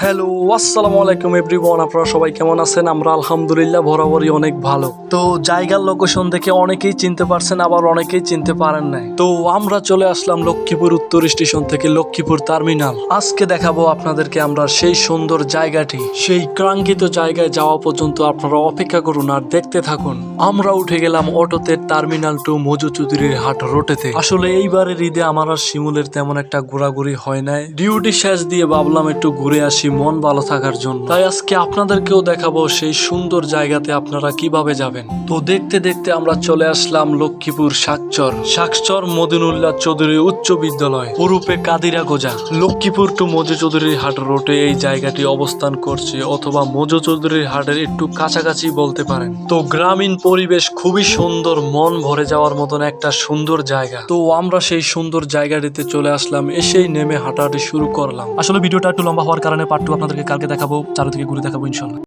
Hello, আসসালামু আলাইকুম everyone. আপনারা সবাই কেমন আছেন? আমরা আলহামদুলিল্লাহ বরাবরই অনেক ভালো। তো জায়গার লোকেশন দেখে অনেকেই চিনতে পারছেন, আবার অনেকেই চিনতে পারেন নাই। তো আমরা চলে আসলাম লক্ষ্মীপুর উত্তর স্টেশন থেকে লক্ষ্মীপুর টার্মিনাল। আজকে দেখাবো আপনাদেরকে আমরা সেই সুন্দর জায়গাটি, সেই কাঙ্ক্ষিত জায়গায় যাওয়া পর্যন্ত আপনারা অপেক্ষা করুন আর দেখতে থাকুন। আমরা উঠে গেলাম অটোতে টার্মিনাল টু মজু চৌধুরীর হাট রোডেতে। আসলে এইবারের ঈদে আমার আর শিমুলের তেমন একটা ঘোরাঘুরি হয় নাই। ডিউটি শেষ দিয়ে ভাবলাম একটু ঘুরে আসি মন ভালো থাকার জন্য। তাই আজকে আপনাদেরকেও দেখাবো সেই সুন্দর জায়গাতে আপনারা কিভাবে যাবেন। তো দেখতে দেখতে আমরা চলে আসলাম লক্ষ্মীপুর শাকচর মদিনুল্লাহ চৌধুরী উচ্চ বিদ্যালয়, ওরূপে কাদিরা গোজা। লক্ষ্মীপুর টু মজু চৌধুরীর হাট রোডে এই জায়গাটি অবস্থান করছে, অথবা মজু চৌধুরীর হাটের একটু কাছাকাছি বলতে পারেন। তো গ্রামীণ পরিবেশ খুবই সুন্দর, মন ভরে যাওয়ার মতন একটা সুন্দর জায়গা। তো আমরা সেই সুন্দর জায়গাটিতে চলে আসলাম, এসেই নেমে হাঁটাহাঁটি শুরু করলাম। আসলে ভিডিওটা একটু লম্বা হওয়ার কারণে পার্ট 2 আপনাদেরকে কালকে দেখাবো, চারিদিকে ঘুরে দেখাবো ইনশাল্লাহ।